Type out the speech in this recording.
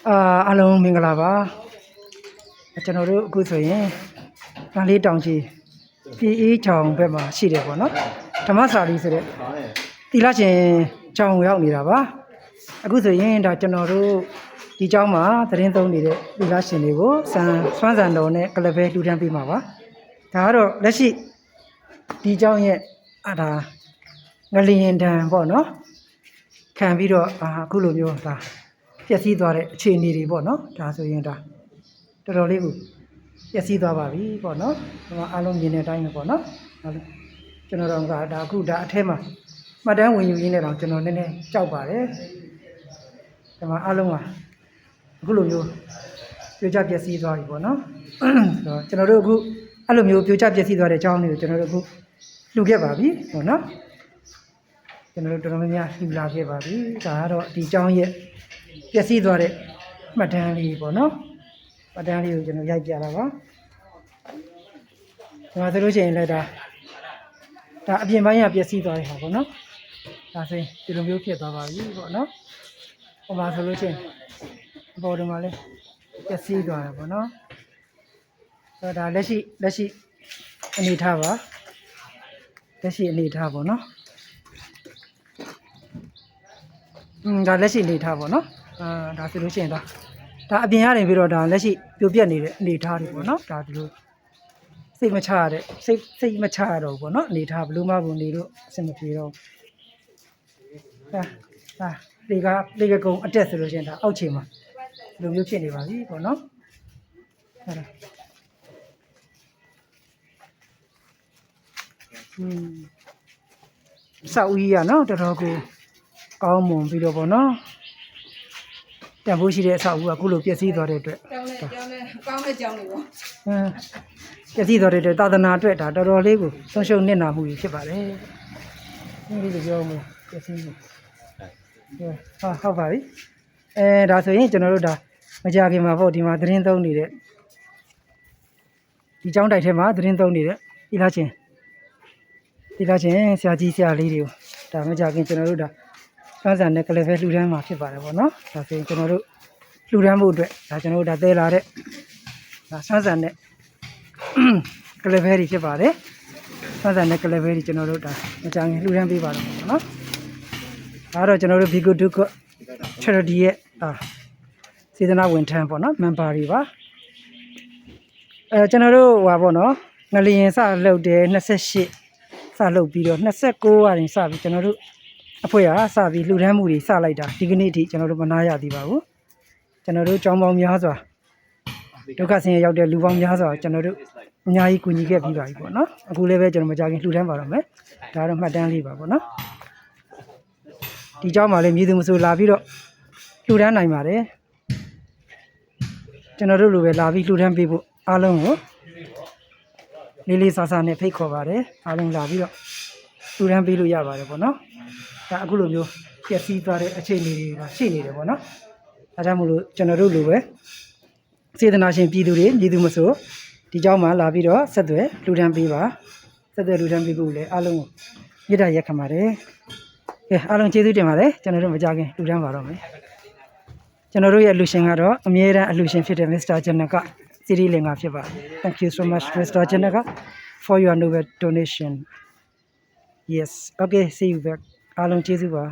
အားလုံးမင်္ဂလာပါကျွန်တော်တို့အခုဆိုရင်ကံလေးတောင်ကြီးပြည်အေးချောင်ဘက်မှာရှိတယ်ပေါ့နော်ဓမ္မစာရီဆိုတဲ့သီလရှင်ချောင်ရောက်နေတာပါအခုဆိုရင်ဒါကျွန်တော်တို့ဒီကျောင်းမှာသတင်းသုံးနေတဲ့သီလရှင်တွေကိုစွမ်းစံတော်နဲ့ကလပဲလှူဒန်းပေးမှာပါဒါကတော့လက်ရှိဒီကျောင်းရဲ့ဒါငလျင်တံပေါ့နော်ခံပြီးတော့အခုလိုမျိုးဒါပျက်စီးသွားတဲ့အခြေအနေတွေပေါ့နော်ဒါဆိုရင်ဒါတော်တော်လေးကိုပျက်စီးသွားပါပြီပေါ့နော်ဒီမှာအားလုံးမြင်တဲ့အတိုင်းပဲပေါ့နော်ကျွန်တော်တို့ကဒါအခုဒါအထက်မှာမှတ်တမ်းဝင်ယူရင်းနဲ့တော့ကျွန်တော်နည်းနည်းကြောက်ပါတယ်ဒီမှာအားလုံးကအခုလိုမျိုးပြိုကျပျက်စီးသွားပြီပေါ့နော်ဆိုတော့ကျွန်တော်တို့အခုအဲ့လိုမျိုးပြိုကျပျက်စီးသွားတဲ့အကြောင်းလေးကိုကျွန်တော်တို့အခုလှူခဲ့ပါပြီပေါ့နော်ကျွန်တော်တို့တော်တော်များများလှူလာခဲ့ပါပြီဒါကတော့ဒီအကြောင်းရဲ့ပျက်စီးသွားတဲ့မှတ်တမ်းလေးပေါ့နော်မှတ်တမ်းလေးကိုကျွန်တော်ရိုက်ပြတာပါဒီမှာဆိုလို့ရှိရင်လည်းဒါအပြင်ပိုင်းကပျက်စီးသွားတဲ့ဟာပေါ့နော်ဒါဆိုရင်ဒီလိုမျိုးဖြစ်သွားပါပြီပေါ့နော်ဟိုမှာဆိုလို့ရှိရင်ပေါ်တယ်မှာလည်းပျက်စီးသွားတယ်ပေါ့နော်ဆိုတော့ဒါလက်ရှိအနေထားပါလက်ရှိအနေထားပေါ့နော်ဒါလက်ရှိအနေထားပေါ့နော်ဒါဆိုလို့ရှိရင်ဒါအပြင်ရတယ်ပြီးတော့ဒါလက်ရှိပြိုပြက်နေတဲ့အနေထားတွေပေါ့နော်ဒါဒီလိုစိတ်မချရတဲ့စိတ်မချရတော့ပေါ့နော်အနေထားဘလို့မှဘူးနေလို့အဆင်မပြေတော့ဒါလေကကုံအတက်ဆိုလို့ရှိရင်ဒါအောက်ခြေမှာလိုမျိုးဖြစ်နေပါပြီပေါ့နော်ဟုတ်လားစောက်ဦးကြီးကနော်တော်တော်ကိုကောင်းမွန်ပြီးတော့ပေါ့နော်တန်ဖိုးရှိတဲ့အဆောက်အဦကအခုလိုပျက်စီးသွားတဲ့အတွက်ကောင်းတဲ့ကြောင်းတွေပေါ့ပျက်စီးသွားတဲ့အတွက်သာသနာအတွက်ဒါတော်တော်လေးကိုဆုံးရှုံးနစ်နာမှုကြီးဖြစ်ပါတယ်ဒီလိုပြောမှပျက်စီးဟုတ်ပါပြီဒါဆိုရင်ကျွန်တော်တို့ဒါမကြခင်မှာပေါ့ဒီမှာသတင်းသုံးနေတဲ့ဒီကျောင်းတိုက်ထဲမှာသတင်းသုံးနေတဲ့သီလရှင်ဆရာကြီးဆရာလေးတွေကိုဒါမကြခင်ကျွန်တော်တို့ဒါစွမ်းစံနဲ့ကလပဲလှူဒန်းမှာဖြစ်ပါတယ်ပေါ့နော်ဒါဆိုရင်ကျွန်တော်တို့လှူဒန်းဖို့အတွက်ဒါကျွန်တော်တို့ဒါသဲလာတဲ့ဒါစွမ်းစံနဲ့ကလပဲတွေဖြစ်ပါတယ်စွမ်းစံနဲ့ကလပဲတွေကျွန်တော်တို့ဒါမကြခင်လှူဒန်းပေးပါတယ်ပေါ့နော်ဒါတော့ကျွန်တော်တို့ Bigo Dugo Charity ရဲ့စေတနာဝန်ထမ်းပေါ့နော် member တွေပါကျွန်တော်တို့ဟိုပါပေါ့နော်ငလျင်စလုပ်တယ်28စလုပ်ပြီးတော့29ကနေစပြီးကျွန်တော်တို့အဖွဲ့ကစပြီးလှူဒန်းမှုတွေစလိုက်တာဒီကနေ့အထိကျွန်တော်တို့မနာရသေးပါဘူးကျွန်တော်တို့ကျောင်းပေါင်းများစွာဒုက္ခဆင်းရဲရောက်တဲ့လူပေါင်းများစွာကျွန်တော်တို့အများကြီးကူညီခဲ့ပြီးပါပြီပေါ့နော်အခုလည်းပဲကျွန်တော်မကြခင်လှူဒန်းပါတော့မယ်ဒါတော့မှတ်တမ်းလေးပါပေါ့နော်ဒီကျောင်းမှာလည်းမြည်သူမဆိုလာပြီးတော့လှူဒန်းနိုင်ပါတယ်ကျွန်တော်တို့လိုပဲလာပြီးလှူဒန်းပေးဖို့အားလုံးကိုလေးစားစားနဲ့ဖိတ်ခေါ်ပါတယ်အားလုံးလာပြီးတော့လှူဒန်းပေးလို့ရပါတယ်ပေါ့နော်ဒါအခုလိုမျိုးပျက်စီးသွားတဲ့အခြေအနေတွေရှိနေတယ်ပေါ့နော်ဒါကြောင့်မို့လို့ကျွန်တော်တို့လိုပဲစေတနာရှင်ပြည်သူတွေမြည်သူမဆိုဒီเจ้าမှာလာပြီးတော့ဆက်သွယ်လှူဒန်းပေးပါဆက်သွယ်လှူဒန်းပေးဖို့လည်းအားလုံးကိုမေတ္တာရက်ခံပါတယ်ကဲအားလုံးကျေးဇူးတင်ပါတယ်ကျွန်တော်တို့မကြခင်လှူဒန်းပါတော့မယ်ကျွန်တော်တို့ရဲ့အလှူရှင်ကတော့အမြဲတမ်းအလှူရှင်ဖြစ်တဲ့ Mr. Janaka စီရီလင်္ကာဖြစ်ပါတယ် Thank you so much Mr. Janaka for your noble donation yes okay see you backအားလုံးကျေးဇူးပါ